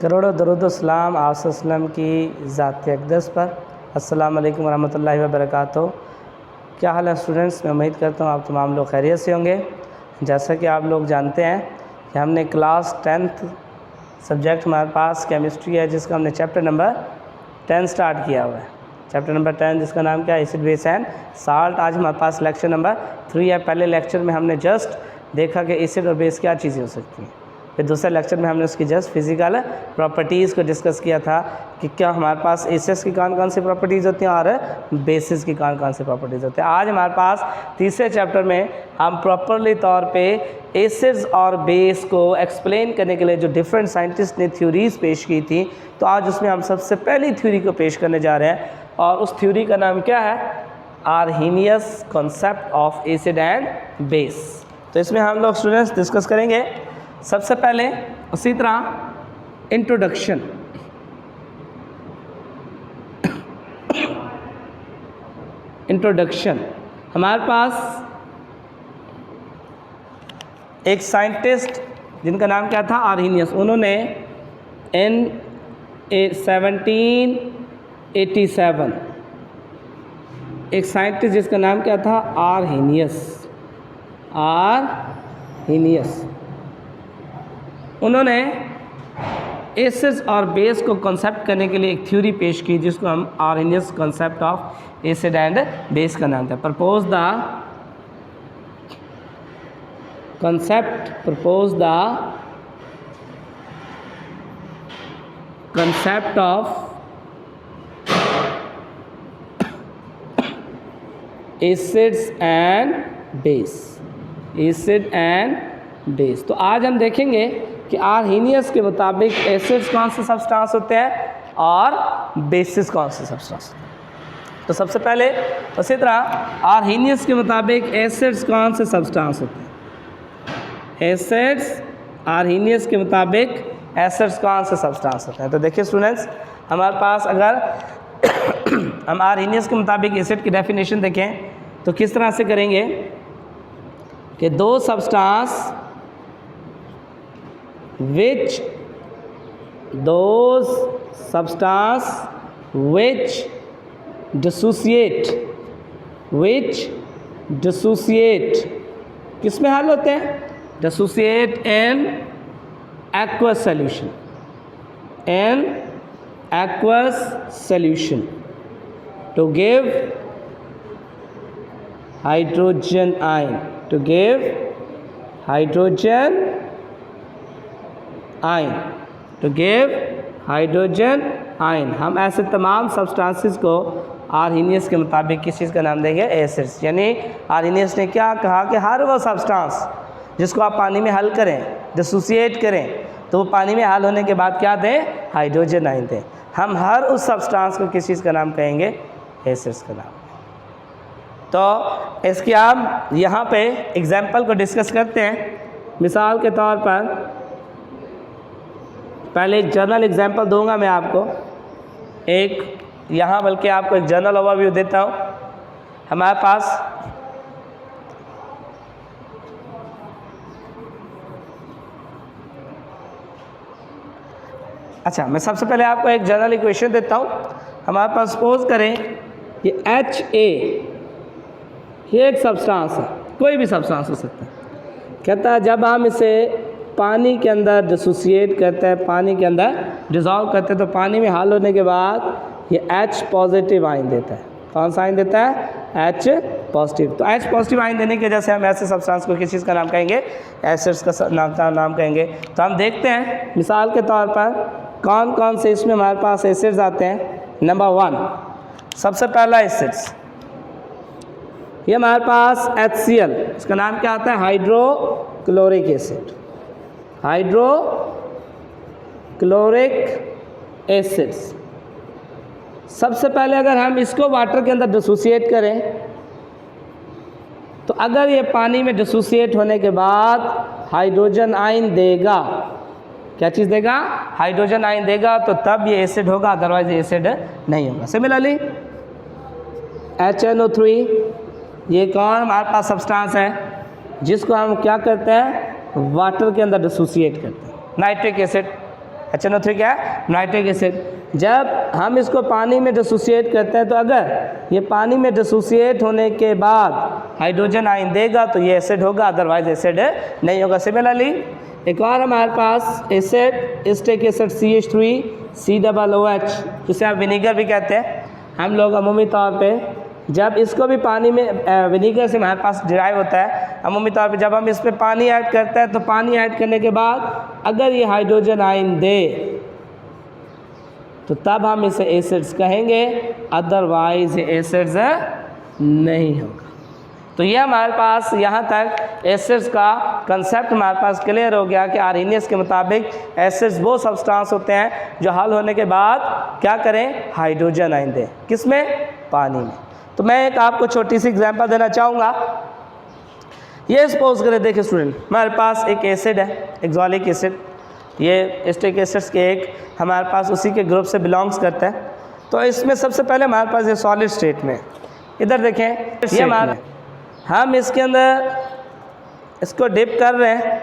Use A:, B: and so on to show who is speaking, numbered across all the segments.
A: करोड़ों दरूद सलाम आप वसल्लम की ज़ात अक़दस पर। अस्सलाम वालेकुम रहमतुल्लाहि व बरकातुहू। क्या हाल है स्टूडेंट्स? मैं उम्मीद करता हूँ आप तमाम लोग खैरियत से होंगे। जैसा कि आप लोग जानते हैं कि हमने क्लास 10th सब्जेक्ट हमारे पास केमिस्ट्री है, जिसका हमने चैप्टर नंबर 10 स्टार्ट किया हुआ है। चैप्टर नंबर 10 जिसका नाम क्या है? Acid base and salt. आज हमारे पास लेक्चर नंबर 3 है। पहले लेक्चर में हमने जस्ट देखा कि एसिड और बेस क्या चीज़ें हो सकती हैं। फिर दूसरे लेक्चर में हमने उसकी जस्ट फिज़िकल प्रॉपर्टीज़ को डिस्कस किया था कि क्या हमारे पास एसिड्स की कौन कौन सी प्रॉपर्टीज़ होती हैं और बेसिस की कौन कौन सी प्रॉपर्टीज़ होती हैं। आज हमारे पास तीसरे चैप्टर में हम प्रॉपरली तौर पे एसिड्स और बेस को एक्सप्लेन करने के लिए जो डिफरेंट साइंटिस्ट ने थ्योरीज़ पेश की थी, तो आज उसमें हम सबसे पहली थ्योरी को पेश करने जा रहे हैं और उस थ्योरी का नाम क्या है? Arrhenius concept of acid and base. तो इसमें हम लोग स्टूडेंट्स डिस्कस करेंगे सबसे पहले उसी तरह इंट्रोडक्शन। हमारे पास एक साइंटिस्ट जिनका नाम क्या था? आर्हेनियस। उन्होंने 1787 एक साइंटिस्ट जिसका नाम क्या था? आर्हेनियस। उन्होंने एसिड्स और बेस को कॉन्सेप्ट करने के लिए एक थ्योरी पेश की जिसको हम Arrhenius concept of acid and base का नाम था। Propose the concept of acids and base। तो आज हम देखेंगे कि आर्हेनियस के मुताबिक एसिड्स कौन से सब्सटेंस होते हैं और बेसिस कौन से सब्सटेंस होते हैं। तो सबसे पहले उसी तरह आर्हेनियस के मुताबिक एसिड्स कौन से सब्सटेंस होते हैं? आर्हेनियस के मुताबिक एसिड्स कौन से सब्सटेंस होते हैं? तो देखिए स्टूडेंट्स, हमारे पास अगर हम आर्हेनियस के मुताबिक एसिड की डेफिनेशन देखें तो किस तरह से करेंगे कि दो सब्सटेंस which dissociate किस में हल होते हैं? dissociate in aqueous solution to give hydrogen ion हम ऐसे तमाम सब्सटेंसेस को आर्हेनियस के मुताबिक किस चीज़ का नाम देंगे? एसिड्स। यानी आर्हेनियस ने क्या कहा कि हर वो सब्सटेंस जिसको आप पानी में हल करें, डिसोसिएट करें, तो वो पानी में हल होने के बाद क्या दें? हाइड्रोजन आयन दें। हम हर उस सब्सटेंस को किस चीज़ का नाम कहेंगे? एसिड्स का नाम। तो इसके आप यहाँ पे एग्जाम्पल को डिस्कस करते हैं। मिसाल के तौर पर पहले एक जनरल एग्जाम्पल दूंगा मैं आपको, एक यहाँ बल्कि आपको एक जनरल ओवरव्यू देता हूँ। हमारे पास अच्छा, मैं सबसे पहले आपको एक जनरल इक्वेशन देता हूँ। हमारे पास सपोज करें ये HA, ये एक सब्सटेंस है, कोई भी सब्सटेंस हो सकता है। कहता है जब हम इसे पानी के अंदर डिसोसिएट करते हैं, पानी के अंदर डिज़ोल्व करते हैं, तो पानी में हल होने के बाद ये H पॉजिटिव आयन देता है। कौन सा आयन देता है? H positive. तो H पॉजिटिव आयन देने की वजह से हम ऐसे सब्सटेंस को किस चीज़ का नाम कहेंगे? एसिड्स का नाम कहेंगे। तो हम देखते हैं मिसाल के तौर पर कौन कौन से इसमें हमारे पास एसिड्स आते हैं। नंबर 1, सबसे पहला एसिड्स, ये हमारे पास HCl, इसका नाम क्या आता है? Hydrochloric acids. सबसे पहले अगर हम इसको वाटर के अंदर डिसोसिएट करें तो अगर ये पानी में डिसोसिएट होने के बाद हाइड्रोजन आयन देगा, क्या चीज़ देगा? हाइड्रोजन आयन देगा, तो तब ये एसिड होगा, अदरवाइज ये एसिड नहीं होगा। सिमिलरली HNO3, ये कौन हमारे पास सब्सटेंस है जिसको हम क्या करते हैं? वाटर के अंदर डिसोसिएट करते हैं। नाइट्रिक एसिड, HNO3 क्या है? Nitric acid. जब हम इसको पानी में डिसोसिएट करते हैं तो अगर ये पानी में डिसोसिएट होने के बाद हाइड्रोजन आयन देगा तो ये एसिड होगा, अदरवाइज एसिड नहीं होगा। सिमिलरली एक और हमारे पास एसिड, एसिटिक एसिड CH3COOH, जिसे आप विनीगर भी कहते हैं। हम लोग अमूमी तौर पे जब इसको भी पानी में विनीगर से हमारे पास डिराइव होता है, अमूमी तौर पे जब हम इस पर पानी ऐड करते हैं तो पानी ऐड करने के बाद अगर ये हाइड्रोजन आयन दे तो तब हम इसे एसिड्स कहेंगे, अदरवाइज एसिड्स नहीं होगा। तो ये हमारे पास यहाँ तक एसिड्स का कंसेप्ट हमारे पास क्लियर हो गया कि आर्हेनियस के मुताबिक एसिड्स वो सब्सटेंस होते हैं जो हल होने के बाद क्या करें? हाइड्रोजन आयन दें। किसमें? पानी में। तो मैं एक आपको छोटी सी एग्जांपल देना चाहूँगा। ये सपोज करें, देखिए स्टूडेंट, हमारे पास एक एसिड है, एक्सोलिक एसिड। ये एसिटिक एसिड्स के एक हमारे पास उसी के ग्रुप से बिलोंग्स करता है। तो इसमें सबसे पहले हमारे पास ये सॉलिड स्टेट में, इधर देखें, ये हमारा, हम इसके अंदर इसको डिप कर रहे हैं।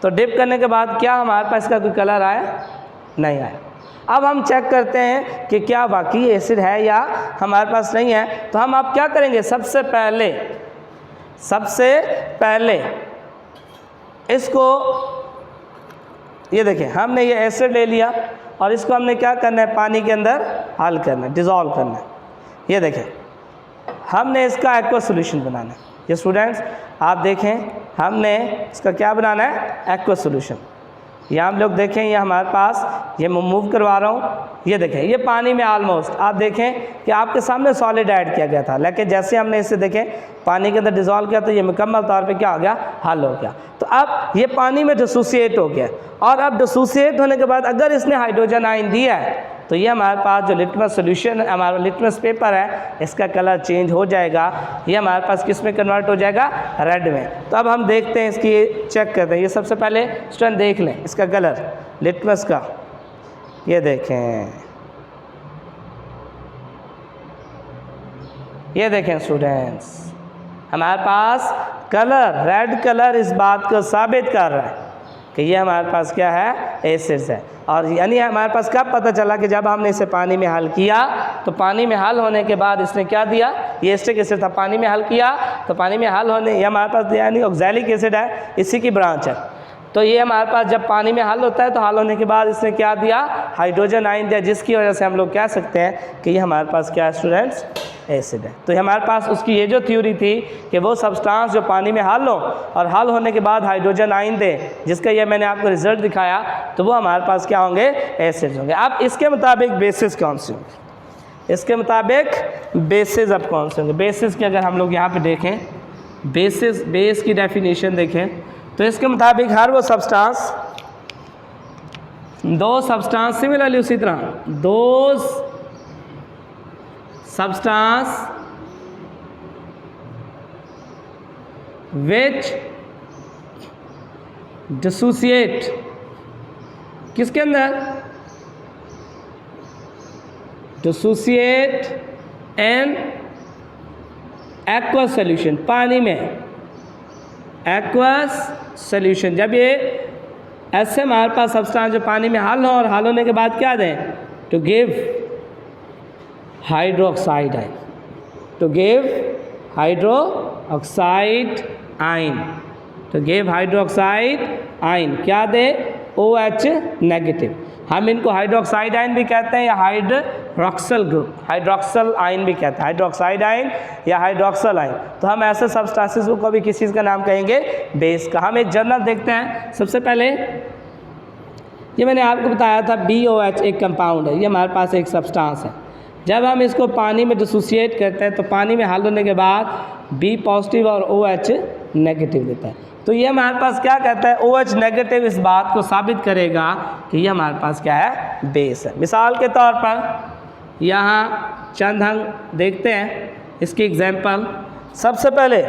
A: तो डिप करने के बाद क्या हमारे पास इसका कोई कलर आया? नहीं आया। अब हम चेक करते हैं कि क्या वाकई एसिड है या हमारे पास नहीं है। तो हम अब क्या करेंगे? सबसे पहले इसको, ये देखें, हमने ये एसिड ले लिया और इसको हमने क्या करना है? पानी के अंदर हल करना है, डिज़ोल्व करना है। ये देखें, हमने इसका एक्वा सॉल्यूशन बनाना है। ये स्टूडेंट्स आप देखें, हमने इसका क्या बनाना है? Aqua solution. ये हम लोग देखें, ये हमारे पास, ये मूव करवा रहा हूँ, ये देखें, ये पानी में ऑलमोस्ट आप देखें कि आपके सामने सॉलिड ऐड किया गया था, लेकिन जैसे हमने इसे देखें पानी के अंदर डिज़ोल्व किया तो ये मुकम्मल तौर पे क्या हो गया? हल हो गया। तो अब ये पानी में डिसोसिएट हो गया और अब डिसोसिएट होने के बाद अगर इसने हाइड्रोजन आयन दिया है तो ये हमारे पास जो लिटमस सोल्यूशन, हमारा लिटमस पेपर है, इसका कलर चेंज हो जाएगा। ये हमारे पास किस में कन्वर्ट हो जाएगा? रेड में। तो अब हम देखते हैं, इसकी चेक करते हैं। ये सबसे पहले स्टूडेंट देख लें इसका कलर लिटमस का, ये देखें, ये देखें स्टूडेंट्स, हमारे पास कलर, रेड कलर इस बात को साबित कर रहा है कि ये हमारे पास क्या है? एसिड्स है। और यानी हमारे पास कब पता चला? कि जब हमने इसे पानी में हल किया तो पानी में हल होने के बाद इसने क्या दिया? ये एसिटिक एसिड था, पानी में हल किया तो पानी में हल होने, ये हमारे पास यानी ऑक्सैलिक एसिड है, इसी की ब्रांच है। तो ये हमारे पास जब पानी में हल होता है तो हल होने के बाद इसने क्या दिया? हाइड्रोजन आयन दिया, जिसकी वजह से हम लोग कह सकते हैं कि ये हमारे पास क्या है स्टूडेंट्स? एसिड है। तो हमारे पास उसकी ये जो थ्योरी थी कि वो सब्सटेंस जो पानी में हल हो और हल होने के बाद हाइड्रोजन आयन दे, जिसका ये मैंने आपको रिजल्ट दिखाया, तो वो हमारे पास क्या होंगे? एसिड्स होंगे। अब इसके मुताबिक बेसिस कौन से होंगे? इसके मुताबिक बेसिस अब कौन से होंगे? बेसिस की अगर हम लोग यहाँ पे देखें, बेसिस, बेस की डेफिनेशन देखें तो इसके मुताबिक हर वो सब्सटेंस, दो सब्सटेंस, सिमिलरली उसी तरह दो substance which dissociate, किसके अंदर? dissociate in aqueous solution, पानी में aqueous solution। जब ये ऐसे हमारे पास सब्सटेंस जो पानी में हल हो और हल होने के बाद क्या दें? To give hydroxide ion, to give hydroxide ion, to give hydroxide ion क्या दे? OH negative. हम इनको हाइड्रोक्साइड आयन भी कहते हैं या हाइड्रोक्सल ग्रुप, हाइड्रोक्सल आयन भी कहते हैं, हाइड्रोक्साइड आयन या हाइड्रोक्सल आयन। तो हम ऐसे सब्सटेंसेस को भी किस चीज़ का नाम कहेंगे? बेस का। हम एक जर्नल देखते हैं। सबसे पहले ये मैंने आपको बताया था BOH एक कंपाउंड है, ये हमारे पास एक सब्सटेंस है। जब हम इसको पानी में डिसोसिएट करते हैं तो पानी में हल होने के बाद B पॉजिटिव और OH नेगेटिव देता है। तो ये हमारे पास क्या कहता है? OH नेगेटिव इस बात को साबित करेगा कि ये हमारे पास क्या है? बेस है। मिसाल के तौर पर यहाँ चंद हम देखते हैं इसकी एग्जांपल। सबसे पहले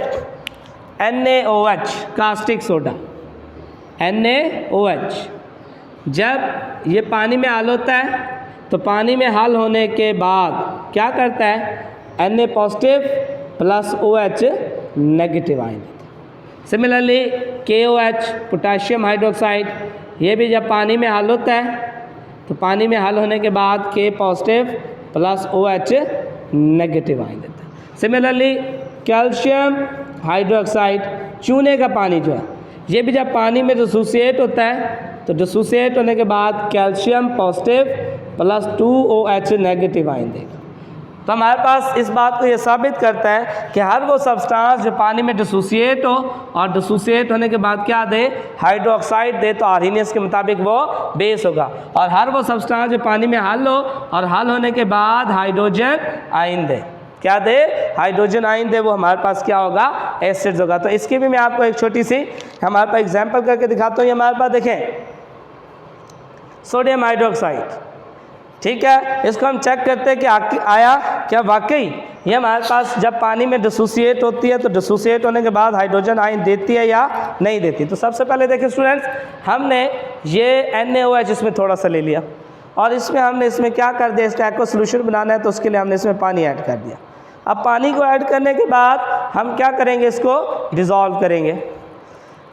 A: NaOH, कास्टिक सोडा, NaOH जब ये पानी में हल होता है तो पानी में हल होने के बाद क्या करता है? Na positive plus OH negative ion देता है। सिमिलरली KOH, पोटेशियम हाइड्रोक्साइड, ये भी जब पानी में हल होता है तो पानी में हल होने के बाद K positive plus OH negative ion देता है। सिमिलरली कैल्शियम हाइड्रोक्साइड, चूने का पानी जो है, ये भी जब पानी में डिसोसिएट होता है तो डिसोसिएट होने के बाद calcium positive plus 2OH negative ion देगा। तो हमारे पास इस बात को ये साबित करता है कि हर वो सब्सटेंस जो पानी में डिसोसिएट हो और डिसोसिएट होने के बाद क्या दे, हाइड्रोक्साइड दे, तो आर्हेनियस के मुताबिक वो बेस होगा। और हर वो सब्सटेंस जो पानी में हल हो और हल होने के बाद हाइड्रोजन आयन दे, क्या दे, हाइड्रोजन आयन दे, वो हमारे पास क्या होगा, एसिड्स होगा। तो इसकी भी मैं आपको एक छोटी सी हमारे पास एग्जांपल करके दिखाता हूँ। ये हमारे पास देखें सोडियम हाइड्रोक्साइड, ठीक है, इसको हम चेक करते हैं कि आया क्या वाकई ये हमारे पास जब पानी में डिसोसिएट होती है तो डिसोसिएट होने के बाद हाइड्रोजन आयन देती है या नहीं देती। तो सबसे पहले देखिए स्टूडेंट्स, हमने ये NaOH इसमें थोड़ा सा ले लिया और इसमें इसमें क्या कर दिया, इसका एक्वा सोल्यूशन बनाना है तो उसके लिए हमने इसमें पानी ऐड कर दिया। अब पानी को ऐड करने के बाद हम क्या करेंगे, इसको डिज़ोल्व करेंगे।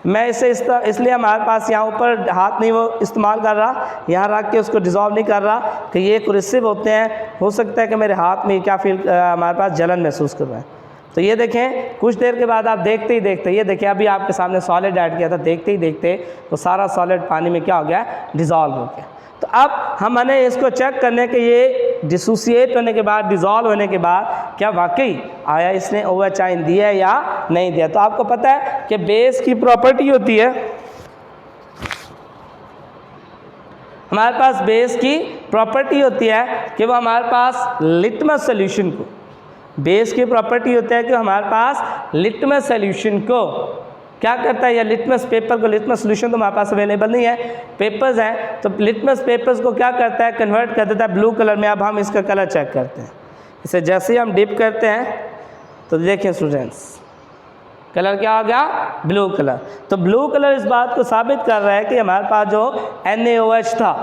A: मैं इसे इसलिए हमारे पास यहाँ ऊपर हाथ नहीं वो इस्तेमाल कर रहा, यहाँ रख के उसको डिज़ोल्व नहीं कर रहा कि ये कुरेसिव होते हैं, हो सकता है कि मेरे हाथ में क्या हमारे पास जलन महसूस कर रहा है। तो ये देखें कुछ देर के बाद आप देखते ही देखते, ये देखें अभी आपके सामने सॉलिड ऐड किया था, देखते ही देखते वो सारा सॉलिड पानी में क्या हो गया, डिज़ोल्व हो गया। तो अब हमने इसको चेक करने के ये डिसोसिएट होने के बाद, डिज़ोल्व होने के बाद क्या वाकई आया इसने OH आयन दिया या नहीं दिया। तो आपको पता है कि बेस की प्रॉपर्टी होती है, हमारे पास बेस की प्रॉपर्टी होती है कि वो हमारे पास लिटमस सॉल्यूशन को, बेस की प्रॉपर्टी होती है कि हमारे पास लिटमस सॉल्यूशन को क्या करता है, या लिटमस पेपर को, लिटमस सोल्यूशन तो हमारे पास अवेलेबल नहीं है, पेपर्स हैं, तो लिटमस पेपर्स को क्या करता है, कन्वर्ट कर देता है ब्लू कलर में। अब हम इसका कलर चेक करते हैं, इसे जैसे ही हम डिप करते हैं तो देखें स्टूडेंट्स कलर क्या हो गया, ब्लू कलर। तो ब्लू कलर इस बात को साबित कर रहा है कि हमारे पास जो NaOH था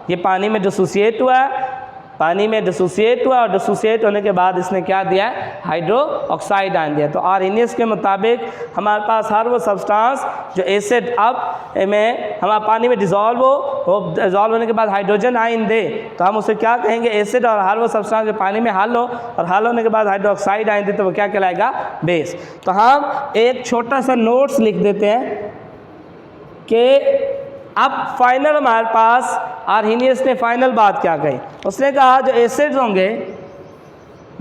A: ये पानी में डिसोसिएट हुआ है, पानी में डिसोसिएट हुआ और डिसोसिएट होने के बाद इसने क्या दिया है, हाइड्रो ऑक्साइड आयन दिया। तो आर्हेनियस के मुताबिक हमारे पास हर वो सब्सटेंस जो एसिड अब में हमारे पानी में डिज़ोल्व हो, वो डिज़ोल्व होने के बाद हाइड्रोजन आयन दे तो हम उसे क्या कहेंगे, एसिड। और हर वो सब्सटेंस जो पानी में हल हो और हल होने के बाद हाइड्रो ऑक्साइड आयन दे तो वो क्या कहलाएगा, बेस। तो हम एक छोटा सा नोट्स लिख देते हैं कि अब फाइनल हमारे पास आर्हेनियस ने फाइनल बात क्या कही, उसने कहा जो एसिड्स होंगे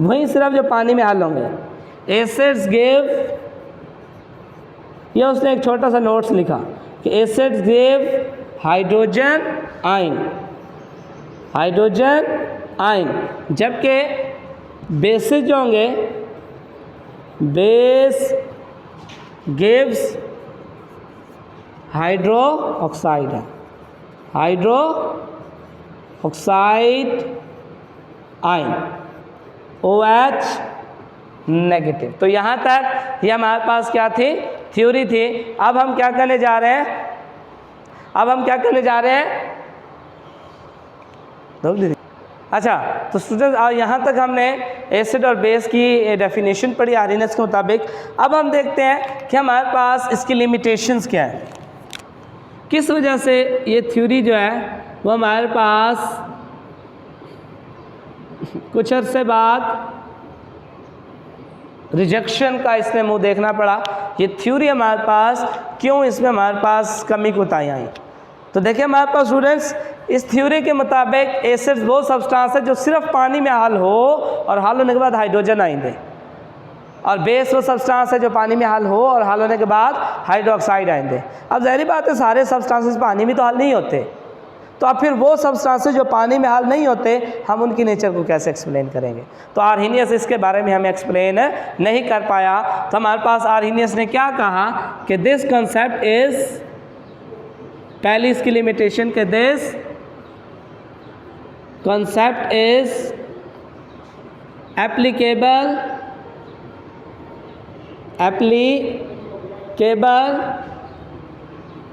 A: वही सिर्फ जो पानी में हल होंगे, एसिड्स गिव, ये उसने एक छोटा सा नोट्स लिखा कि acids give hydrogen ion, hydrogen ion, जबकि बेसिस जो होंगे, बेस गिव्स हाइड्रो ऑक्साइड है, hydro oxide ion OH negative. तो यहाँ तक ये हमारे पास क्या थी, थ्योरी थी। अब हम क्या करने जा रहे हैं, अब हम क्या करने जा रहे हैं, अच्छा तो स्टूडेंट्स यहाँ तक हमने एसिड और बेस की डेफिनेशन पढ़ी आर्हेनियस के मुताबिक। अब हम देखते हैं कि हमारे पास इसकी लिमिटेशंस क्या है, किस वजह से ये थ्योरी जो है वो हमारे पास कुछ अरसे बाद रिजेक्शन का इसमें मुंह देखना पड़ा। ये थ्योरी हमारे पास क्यों, इसमें हमारे पास कमी कोताहियाँ आई। तो देखिए हमारे पास स्टूडेंट्स इस थ्योरी के मुताबिक एसिड्स वो सब्सटेंस है जो सिर्फ पानी में हल हो और हल होने के बाद हाइड्रोजन आयन दे, और बेस वो सब्सटेंस है जो पानी में हल हो और हल होने के बाद हाइड्रोक्साइड आयन दे। अब ज़ाहिर बात है सारे सब्सटेंसेस पानी में तो हल नहीं होते, तो अब फिर वो सब्सटेंसेस जो पानी में हल नहीं होते हम उनकी नेचर को कैसे एक्सप्लेन करेंगे। तो आर्हेनियस इसके बारे में हमें एक्सप्लेन नहीं कर पाया। तो हमारे पास आर्हेनियस ने क्या कहा कि दिस कंसेप्ट इज़, पहली इसकी लिमिटेशन के this concept is applicable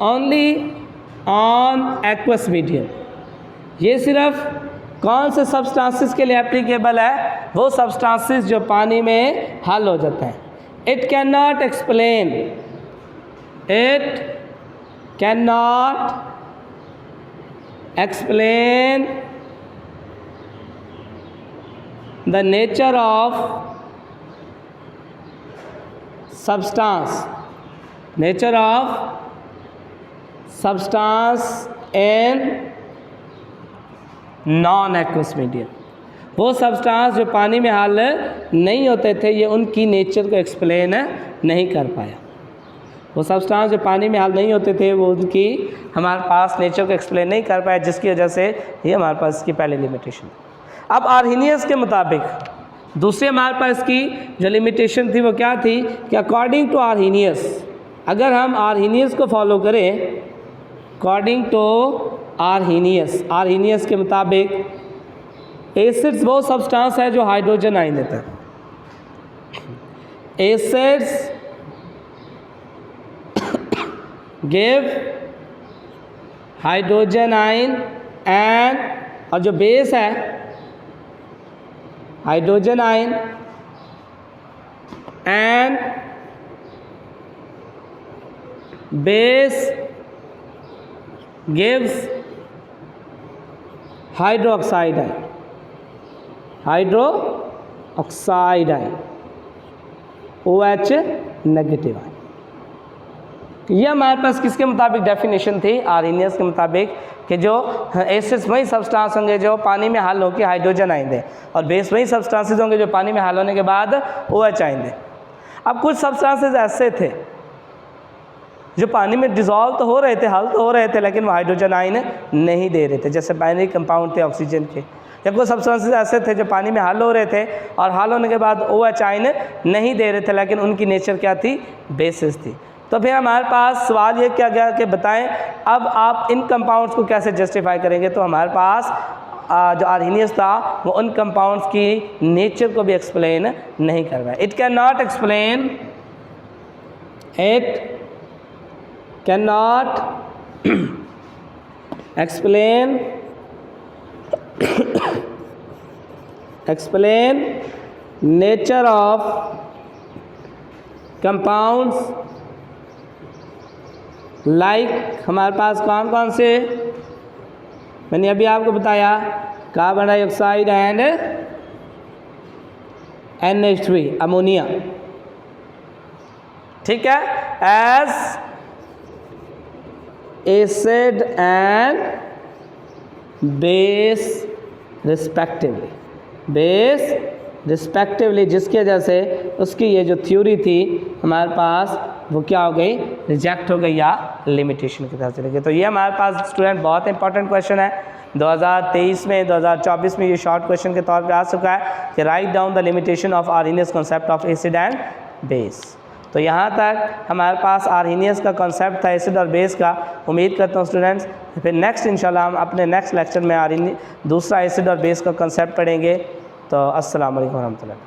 A: only on aqueous medium. ये सिर्फ कौन से सब्सटेंसेस के लिए एप्लीकेबल है, वो सब्सटेंसेस जो पानी में हल हो जाते हैं। It can not explain explain the nature of substance, nature of substance in non aqueous medium. वो सब्सटेंस जो पानी में हाल नहीं होते थे, ये उनकी नेचर को एक्सप्लेन नहीं कर पाया। वो सब्सटेंस जो पानी में हाल नहीं होते थे, वो उनकी हमारे पास नेचर को एक्सप्लेन नहीं कर पाया, जिसकी वजह से ये हमारे पास इसकी पहली लिमिटेशन। अब आर्हीनियस के मुताबिक दूसरी हमारे पास की जो लिमिटेशन थी वो क्या थी कि अकॉर्डिंग टू आर्हीनियस, अगर हम आर्हीनियस को फॉलो करें, अकॉर्डिंग टू आर्हीनियस के मुताबिक एसिड्स वो सब्सटेंस है जो हाइड्रोजन आयन देता है। Acids give hydrogen ion and, और जो बेस है hydrogen ion and base gives hydroxide ion, hydroxide ion OH negative ion. ये हमारे पास किसके मुताबिक डेफिनेशन थी? आर्हीनियस के मुताबिक, कि जो एसिड्स वही सब्सटेंस होंगे जो पानी में हल होकर हाइड्रोजन आयन दें, और बेस वही सब्सटेंसेस होंगे जो पानी में हल होने के बाद OH आयन दें। अब कुछ सब्सटेंसेस ऐसे थे जो पानी में डिज़ोल्व तो हो रहे थे, हल तो हो रहे थे, लेकिन वो हाइड्रोजन आयन नहीं दे रहे थे, जैसे बाइनरी कंपाउंड थे ऑक्सीजन के। या कुछ सब्सटेंसेस ऐसे थे जो पानी में हल हो रहे थे और हल होने के बाद OH आयन नहीं दे रहे थे, लेकिन उनकी नेचर क्या थी? बेसिस थी। तो फिर हमारे पास सवाल ये क्या गया कि बताएं अब आप इन कंपाउंड्स को कैसे जस्टिफाई करेंगे। तो हमारे पास जो आर्हीनियस था वो उन कंपाउंड्स की नेचर को भी एक्सप्लेन नहीं कर रहा है। It can not explain, it can not explain nature of compounds like हमारे पास कौन कौन से, मैंने अभी आपको बताया, carbon dioxide and NH3 ammonia, ठीक है, as acid and base respectively, जिसकी वजह से उसकी ये जो थ्योरी थी हमारे पास वो क्या हो गई? रिजेक्ट हो गई या लिमिटेशन की तरफ चली गई। तो ये हमारे पास स्टूडेंट बहुत इंपॉर्टेंट क्वेश्चन है। 2023 में 2024 में ये शॉर्ट क्वेश्चन के तौर पे आ चुका है कि write down the limitation of Arrhenius concept of acid and base. तो यहाँ तक हमारे पास आर्हीनियस का कॉन्सेप्ट था एसिड और बेस का। उम्मीद करता हूँ स्टूडेंट्स फिर नेक्स्ट इंशाल्लाह हम अपने नेक्स्ट लेक्चर में दूसरा एसिड और बेस का कॉन्सेप्ट पढ़ेंगे। तो अस्सलाम वालेकुम रहमतुल्लाह।